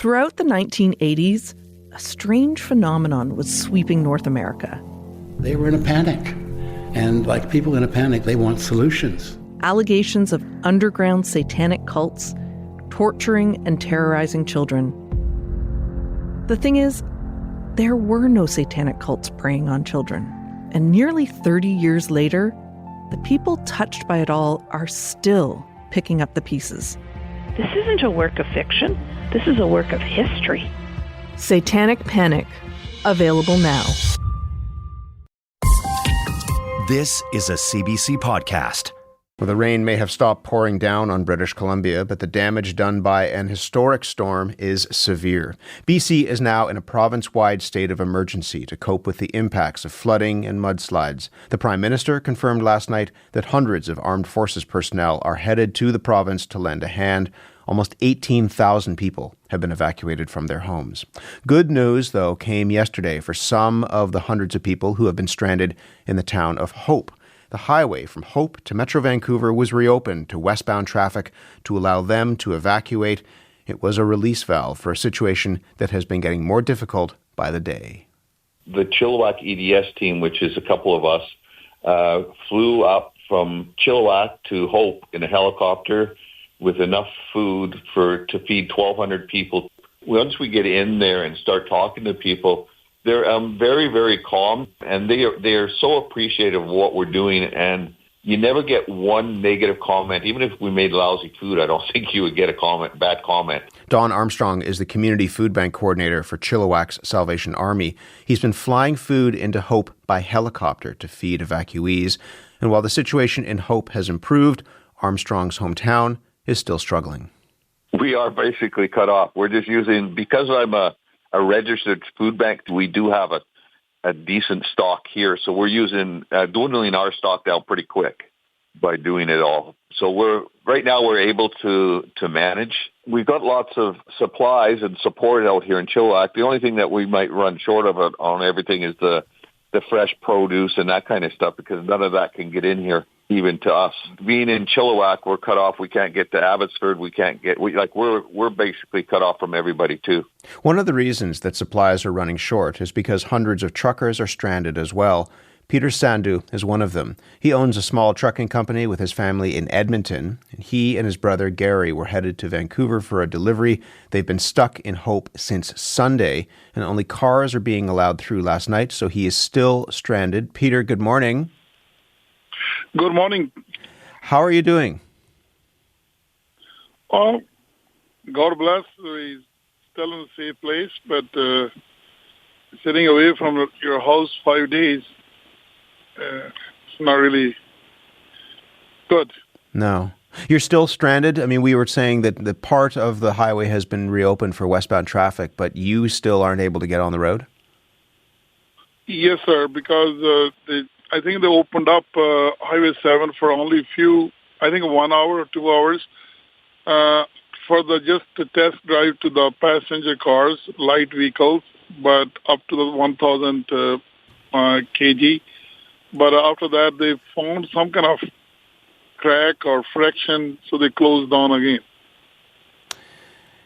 Throughout the 1980s, a strange phenomenon was sweeping North America. They were in a panic. And like people in a panic, they want solutions. Allegations of underground satanic cults torturing and terrorizing children. The thing is, there were no satanic cults preying on children. And nearly 30 years later, the people touched by it all are still picking up the pieces. This isn't a work of fiction. This is a work of history. Satanic Panic, available now. This is a CBC podcast. Well, the rain may have stopped pouring down on British Columbia, but the damage done by an historic storm is severe. BC is now in a province-wide state of emergency to cope with the impacts of flooding and mudslides. The Prime Minister confirmed last night that hundreds of armed forces personnel are headed to the province to lend a hand. Almost 18,000 people have been evacuated from their homes. Good news, though, came yesterday for some of the hundreds of people who have been stranded in the town of Hope. The highway from Hope to Metro Vancouver was reopened to westbound traffic to allow them to evacuate. It was a release valve for a situation that has been getting more difficult by the day. The Chilliwack EDS team, which is a couple of us, flew up from Chilliwack to Hope in a helicopter with enough food to feed 1,200 people. Once we get in there and start talking to people, they're very, very calm, and they are so appreciative of what we're doing, and you never get one negative comment. Even if we made lousy food, I don't think you would get a bad comment. Don Armstrong is the Community Food Bank Coordinator for Chilliwack's Salvation Army. He's been flying food into Hope by helicopter to feed evacuees, and while the situation in Hope has improved, Armstrong's hometown is still struggling. We are basically cut off. We're just using, because I'm a registered food bank, we do have a decent stock here. So we're using, dwindling our stock down pretty quick by doing it all. So right now we're able to manage. We've got lots of supplies and support out here in Chilliwack. The only thing that we might run short of on everything is the fresh produce and that kind of stuff, because none of that can get in here, even to us. Being in Chilliwack, we're cut off. We can't get to Abbotsford. We're basically cut off from everybody too. One of the reasons that supplies are running short is because hundreds of truckers are stranded as well. Peter Sandhu is one of them. He owns a small trucking company with his family in Edmonton, and he and his brother Gary were headed to Vancouver for a delivery. They've been stuck in Hope since Sunday, and only cars are being allowed through last night, so he is still stranded. Peter, good morning. Good morning. How are you doing? Oh, God bless. We're still in a safe place, but sitting away from your house 5 days, it's not really good. No. You're still stranded? I mean, we were saying that the part of the highway has been reopened for westbound traffic, but you still aren't able to get on the road? Yes, sir, because I think they opened up Highway 7 for only 1 hour or 2 hours for just the test drive to the passenger cars, light vehicles, but up to the 1,000 kg. But after that, they found some kind of crack or friction, so they closed down again.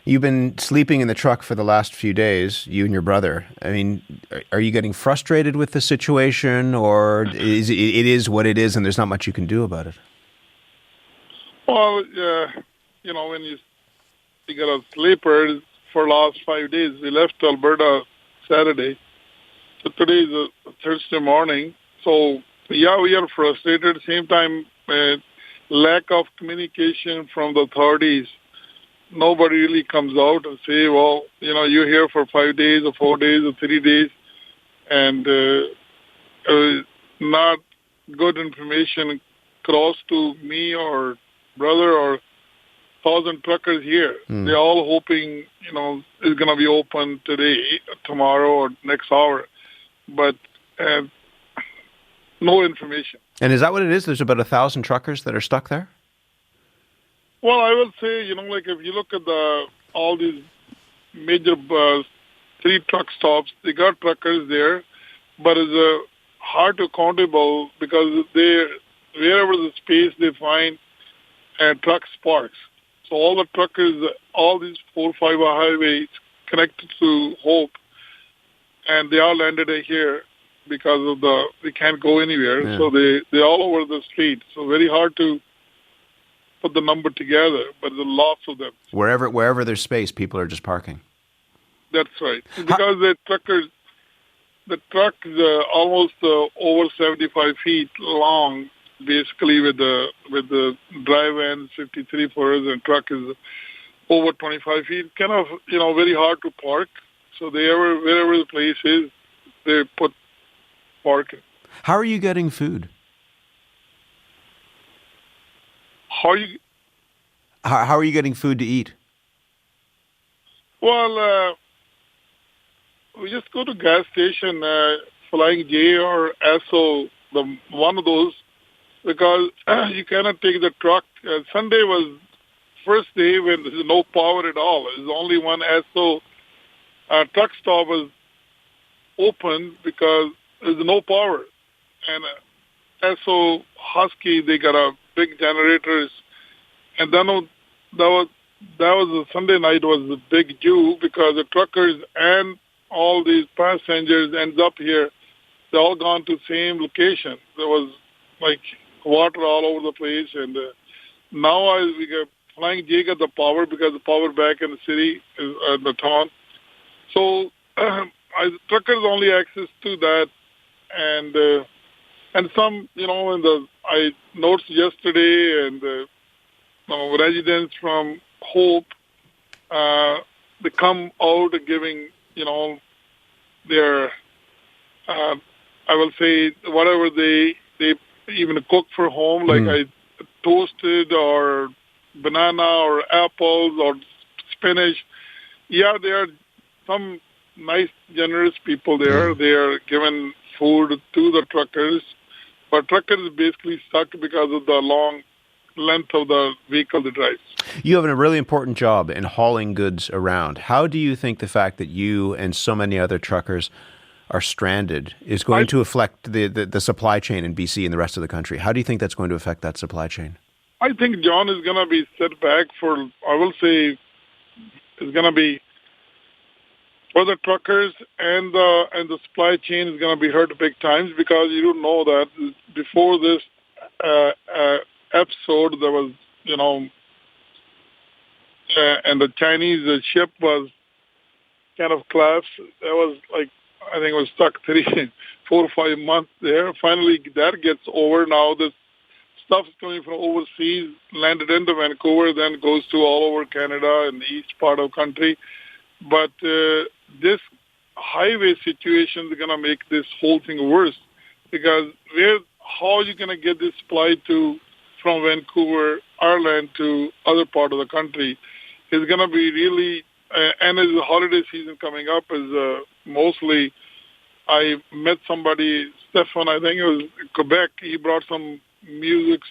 You've been sleeping in the truck for the last few days, you and your brother. I mean, are you getting frustrated with the situation, or is it is what it is and there's not much you can do about it? Well, when you get a sleeper for the last 5 days, we left Alberta Saturday. So today is a Thursday morning. So, yeah, we are frustrated. At the same time, lack of communication from the authorities. Nobody really comes out and say, well, you're here for 5 days or 4 days or 3 days, and not good information cross to me or brother or 1,000 truckers here. They're all hoping, it's going to be open today, tomorrow, or next hour, but no information. And is that what it is? There's about 1,000 truckers that are stuck there? Well, I will say, if you look at all these major 3 truck stops, they got truckers there, but it's hard to accountable because wherever the space they find, truck parks. So all the truckers, all these 4 or 5 highways connected to Hope, and they all landed here because of they can't go anywhere. Yeah. So they're all over the street. So very hard to put the number together, but there's lots of them. Wherever there's space, people are just parking. That's right. Because the truck is almost over 75 feet long, basically with the drive end 53 footers, and truck is over 25 feet. Kind of, very hard to park. So wherever the place is, they put parking. How are you getting food? How are you getting food to eat? Well, we just go to gas station, Flying J or Esso, one of those, because you cannot take the truck. Sunday was first day when there's no power at all. There's only one Esso truck stop was open because there's no power. And Esso Husky, they got a big generators. And then that was a Sunday night was a big Jew because the truckers and all these passengers ends up here. They all gone to the same location. There was like water all over the place. And now we got Flying J got the power because the power back in the city is the town. So truckers only access to that, and some, I noticed yesterday, and residents from Hope, they come out giving, their, I will say, whatever they even cook for home, like I toasted or banana or apples or spinach. Yeah, there are some nice, generous people there. They are giving food to the truckers, but truckers basically stuck because of the long length of the vehicle they drive. You have a really important job in hauling goods around. How do you think the fact that you and so many other truckers are stranded is going to affect the supply chain in BC and the rest of the country? How do you think that's going to affect that supply chain? I think John is going to be set back for, I will say, it's going to be for the truckers and the supply chain is going to be hurt big times because you don't know that before this episode there was, and the Chinese ship was kind of collapsed. That was like, I think it was stuck 4 or 5 months there. Finally, that gets over. Now this stuff is coming from overseas, landed into Vancouver, then goes to all over Canada and the east part of the country. But this highway situation is going to make this whole thing worse because how are you going to get this supply from Vancouver, Ireland to other part of the country? It's going to be really, and as the holiday season coming up, is mostly, I met somebody, Stefan, I think it was in Quebec. He brought some music,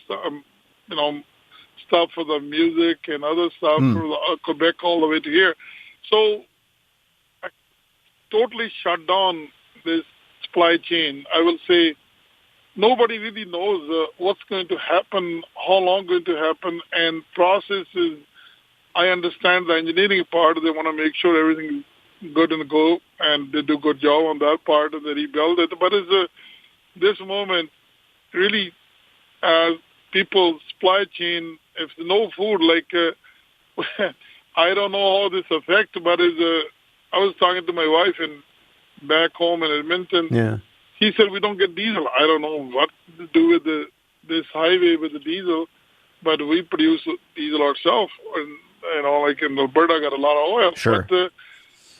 stuff for the music and other stuff from Quebec all the way to here. So I totally shut down this supply chain. I will say nobody really knows what's going to happen, how long going to happen, and processes. I understand the engineering part. They want to make sure everything is good and go, and they do a good job on that part, and they rebuild it. But it's this moment, really, people's supply chain, if there's no food, like, I don't know how this affects, but I was talking to my wife back home in Edmonton. Yeah. He said, we don't get diesel. I don't know what to do with this highway with the diesel, but we produce diesel ourselves. And, like in Alberta, got a lot of oil. Sure. But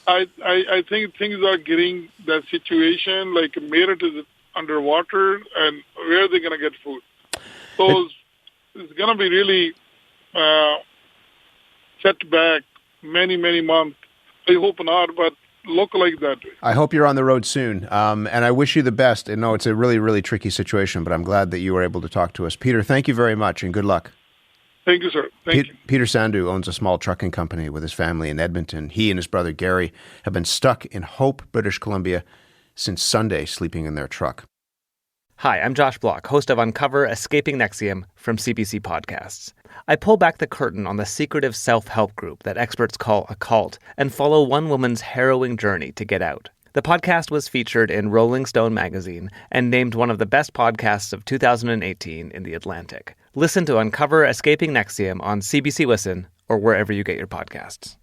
I think things are getting that situation, like Merit is underwater, and where are they going to get food? So it's going to be really set back many, many months. I hope not, but look like that. I hope you're on the road soon, and I wish you the best. And no, it's a really, really tricky situation, but I'm glad that you were able to talk to us. Peter, thank you very much, and good luck. Thank you, sir. Thank you. Peter Sandu owns a small trucking company with his family in Edmonton. He and his brother Gary have been stuck in Hope, British Columbia, since Sunday, sleeping in their truck. Hi, I'm Josh Block, host of Uncover Escaping NXIVM from CBC Podcasts. I pull back the curtain on the secretive self-help group that experts call a cult and follow one woman's harrowing journey to get out. The podcast was featured in Rolling Stone magazine and named one of the best podcasts of 2018 in The Atlantic. Listen to Uncover Escaping NXIVM on CBC Listen or wherever you get your podcasts.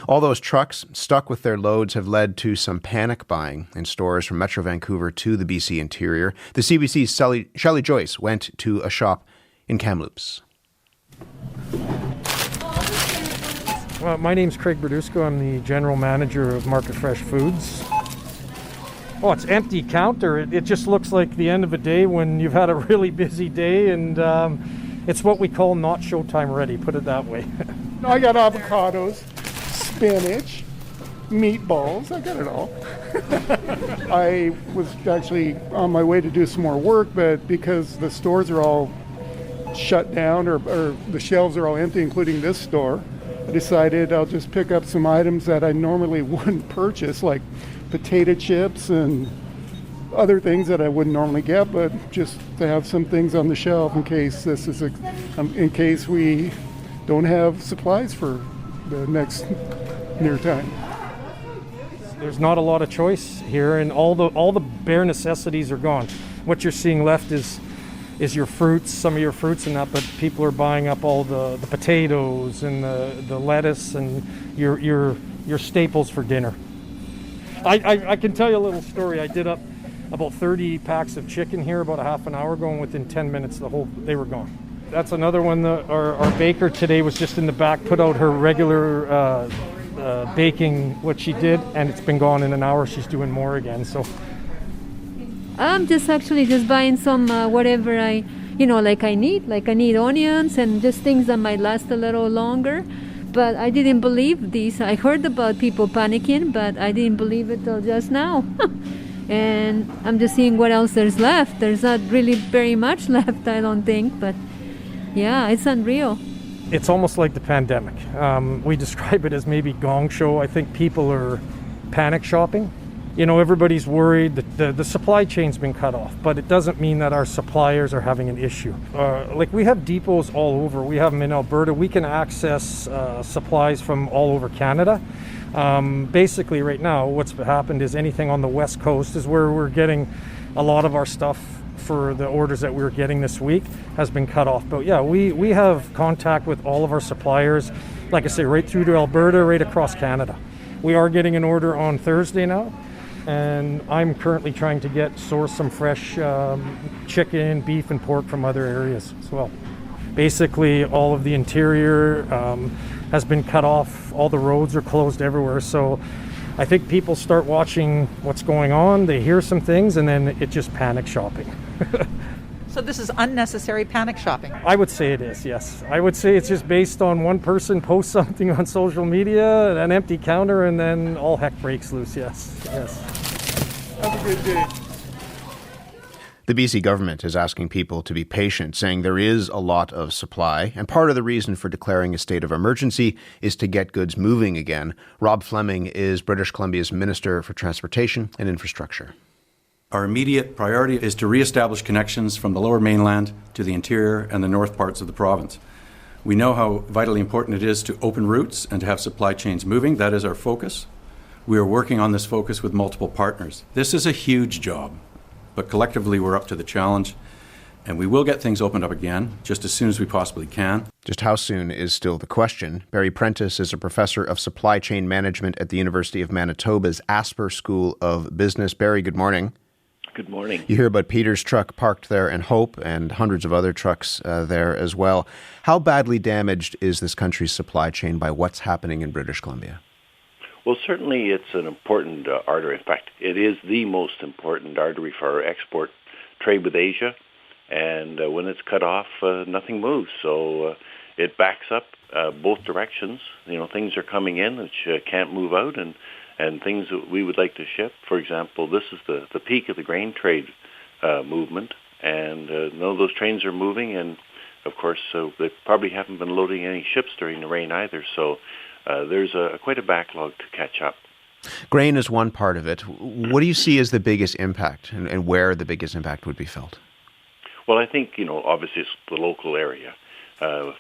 All those trucks stuck with their loads have led to some panic buying in stores from Metro Vancouver to the BC interior. The CBC's Shelley Joyce went to a shop in Kamloops. Well, my name's Craig Berdusco. I'm the general manager of Market Fresh Foods. Oh, it's empty counter. It just looks like the end of a day when you've had a really busy day, and it's what we call not showtime ready, put it that way. I got avocados, spinach, meatballs, I got it all. I was actually on my way to do some more work, but because the stores are all shut down or the shelves are all empty, including this store, I decided I'll just pick up some items that I normally wouldn't purchase, like potato chips and other things that I wouldn't normally get, but just to have some things on the shelf in case in case we don't have supplies for the next near time. There's not a lot of choice here, and all the bare necessities are gone. What you're seeing left is your fruits, some of your fruits and that, but people are buying up all the potatoes and the lettuce and your staples for dinner. I can tell you a little story. I did up about 30 packs of chicken here about a half an hour ago, and within 10 minutes they were gone. That's another one. Our baker today was just in the back, put out her regular baking, what she did, and it's been gone in an hour. She's doing more again. So I'm just buying some whatever I need. Like I need onions and just things that might last a little longer. But I didn't believe these. I heard about people panicking, but I didn't believe it till just now. And I'm just seeing what else there's left. There's not really very much left, I don't think, but yeah, it's unreal. It's almost like the pandemic. We describe it as maybe gong show. I think people are panic shopping. Everybody's worried that the supply chain's been cut off, but it doesn't mean that our suppliers are having an issue. We have depots all over. We have them in Alberta. We can access supplies from all over Canada. Basically, right now, what's happened is anything on the West Coast is where we're getting a lot of our stuff for the orders that we were getting this week has been cut off. But yeah, we have contact with all of our suppliers, like I say, right through to Alberta, right across Canada. We are getting an order on Thursday now, and I'm currently trying to source some fresh chicken, beef, and pork from other areas as well. Basically, all of the interior has been cut off. All the roads are closed everywhere. So I think people start watching what's going on. They hear some things, and then it just panic shopping. So this is unnecessary panic shopping? I would say it is, yes. I would say it's just based on one person posts something on social media, an empty counter, and then all heck breaks loose, yes. Have a good day. The BC government is asking people to be patient, saying there is a lot of supply, and part of the reason for declaring a state of emergency is to get goods moving again. Rob Fleming is British Columbia's Minister for Transportation and Infrastructure. Our immediate priority is to re-establish connections from the Lower Mainland to the interior and the north parts of the province. We know how vitally important it is to open routes and to have supply chains moving. That is our focus. We are working on this focus with multiple partners. This is a huge job, but collectively we're up to the challenge, and we will get things opened up again just as soon as we possibly can. Just how soon is still the question. Barry Prentice is a professor of supply chain management at the University of Manitoba's Asper School of Business. Barry, good morning. Good morning. You hear about Peter's truck parked there in Hope and hundreds of other trucks there as well. How badly damaged is this country's supply chain by what's happening in British Columbia? Well, certainly it's an important artery. In fact, it is the most important artery for our export trade with Asia. And when it's cut off, nothing moves. So it backs up both directions. Things are coming in which can't move out, and things that we would like to ship. For example, this is the peak of the grain trade movement, and those trains are moving, and of course they probably haven't been loading any ships during the rain either, so there's quite a backlog to catch up. Grain is one part of it. What do you see as the biggest impact, and where the biggest impact would be felt? Well, I think, obviously it's the local area.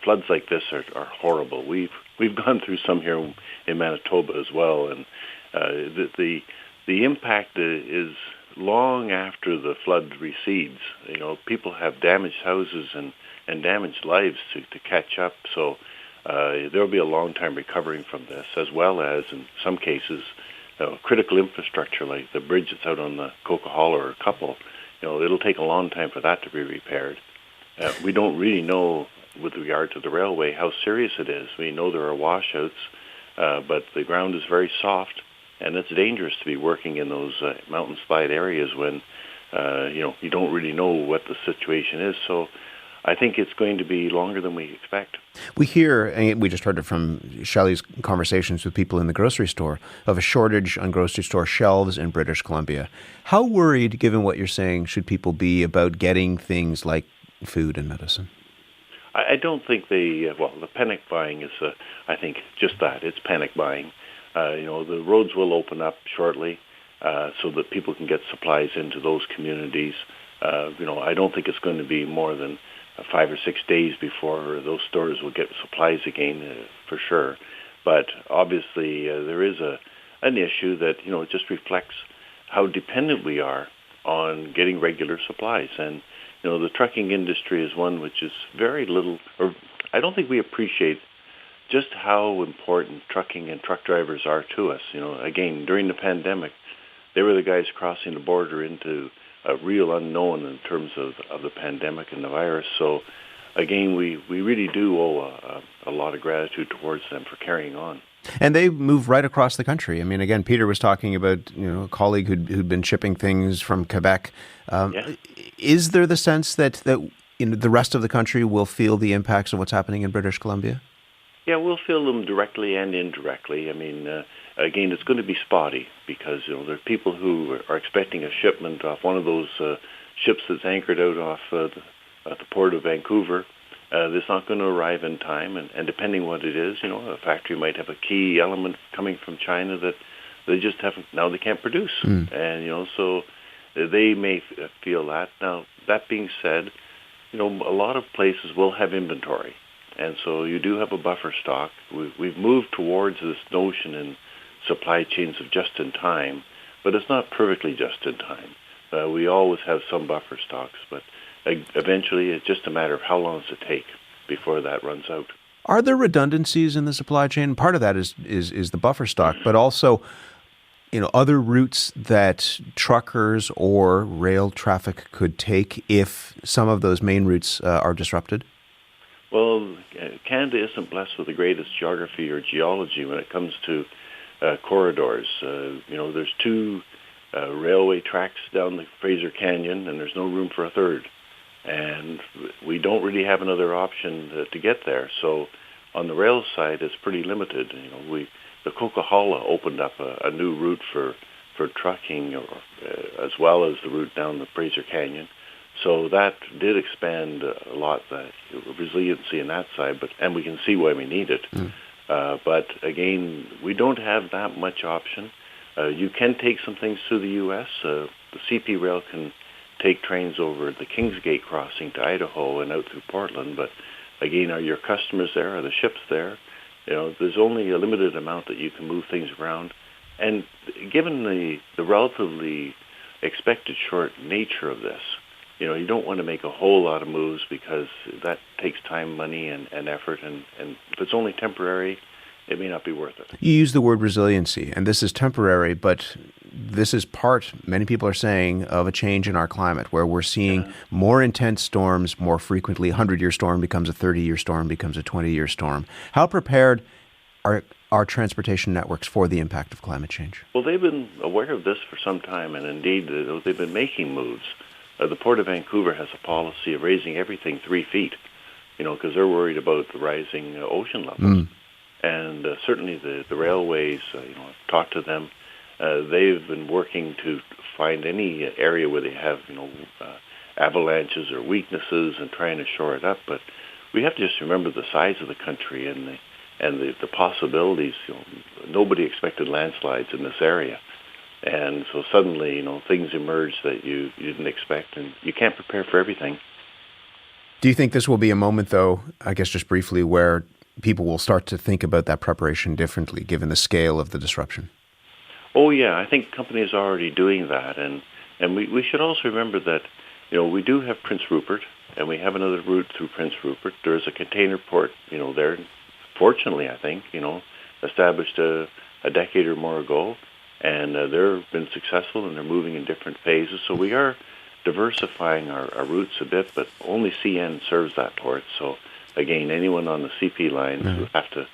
Floods like this are horrible. We've gone through some here in Manitoba as well, and the impact is long after the flood recedes. People have damaged houses and damaged lives to catch up. So there'll be a long time recovering from this, as well as in some cases critical infrastructure like the bridge that's out on the Coquihalla or Couple. It'll take a long time for that to be repaired. We don't really know, with regard to the railway, how serious it is. We know there are washouts, but the ground is very soft, and it's dangerous to be working in those mountain slide areas when you don't really know what the situation is. So I think it's going to be longer than we expect. We hear, and we just heard it from Shelley's conversations with people in the grocery store, of a shortage on grocery store shelves in British Columbia. How worried, given what you're saying, should people be about getting things like food and medicine? I don't think the panic buying is, I think, just that. It's panic buying. The roads will open up shortly so that people can get supplies into those communities. I don't think it's going to be more than 5 or 6 days before those stores will get supplies again, for sure. But obviously there is an issue that, it just reflects how dependent we are on getting regular supplies. And, the trucking industry is one which is very little, or I don't think we appreciate just how important trucking and truck drivers are to us. Again, during the pandemic, they were the guys crossing the border into a real unknown in terms of the pandemic and the virus. So, again, we really do owe a lot of gratitude towards them for carrying on. And they move right across the country. I mean, again, Peter was talking about a colleague who'd been shipping things from Quebec. Is there the sense that the rest of the country will feel the impacts of what's happening in British Columbia? Yeah, we'll feel them directly and indirectly. I mean, again, it's going to be spotty because there are people who are expecting a shipment off one of those ships that's anchored out off the port of Vancouver. It's not going to arrive in time, and depending what it is, a factory might have a key element coming from China that they just haven't, now they can't produce. And, so they may feel that. Now, that being said, a lot of places will have inventory. And so you do have a buffer stock. We've moved towards this notion in supply chains of just in time, but it's not perfectly just in time. We always have some buffer stocks, but eventually it's just a matter of how long does it take before that runs out. Are there redundancies in the supply chain? Part of that is the buffer stock, but also other routes that truckers or rail traffic could take if some of those main routes are disrupted? Well, Canada isn't blessed with the greatest geography or geology when it comes to corridors. There's 2 railway tracks down the Fraser Canyon, and there's no room for a third. And we don't really have another option to get there. So on the rail side, it's pretty limited. The Coquihalla opened up a new route for trucking, as well as the route down the Fraser Canyon. So that did expand a lot, the resiliency in that side, and we can see why we need it. But again, we don't have that much option. You can take some things through the U.S. The CP Rail can take trains over the Kingsgate crossing to Idaho and out through Portland. But again, are your customers there? Are the ships there? There's only a limited amount that you can move things around. And given the relatively expected short nature of this, you don't want to make a whole lot of moves because that takes time, money, and effort. And if it's only temporary, it may not be worth it. You use the word resiliency, and this is temporary, but this is part, many people are saying, of a change in our climate where we're seeing more intense storms more frequently. A 100-year storm becomes a 30-year storm, becomes a 20-year storm. How prepared are our transportation networks for the impact of climate change? Well, they've been aware of this for some time, and indeed they've been making moves. The Port of Vancouver has a policy of raising everything 3 feet, because they're worried about the rising ocean levels. And certainly the railways, I've talked to them. They've been working to find any area where they have, avalanches or weaknesses and trying to shore it up. But we have to just remember the size of the country and and the possibilities. Nobody expected landslides in this area. And so suddenly, things emerge that you didn't expect, and you can't prepare for everything. Do you think this will be a moment, though, I guess just briefly, where people will start to think about that preparation differently, given the scale of the disruption? Oh, yeah. I think companies are already doing that. And we should also remember that, we do have Prince Rupert, and we have another route through Prince Rupert. There's a container port, there, fortunately, I think, established a decade or more ago. And they've been successful, and they're moving in different phases. So we are diversifying our routes a bit, but only CN serves that port. So again, anyone on the CP lines will have to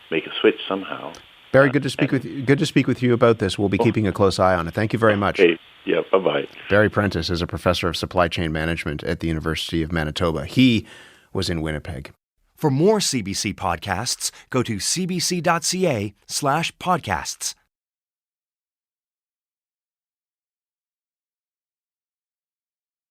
make a switch somehow. Barry, good to speak with you. Good to speak with you about this. We'll be keeping a close eye on it. Thank you very much. Okay. Yeah, bye-bye. Barry Prentice is a professor of supply chain management at the University of Manitoba. He was in Winnipeg. For more CBC podcasts, go to cbc.ca/podcasts.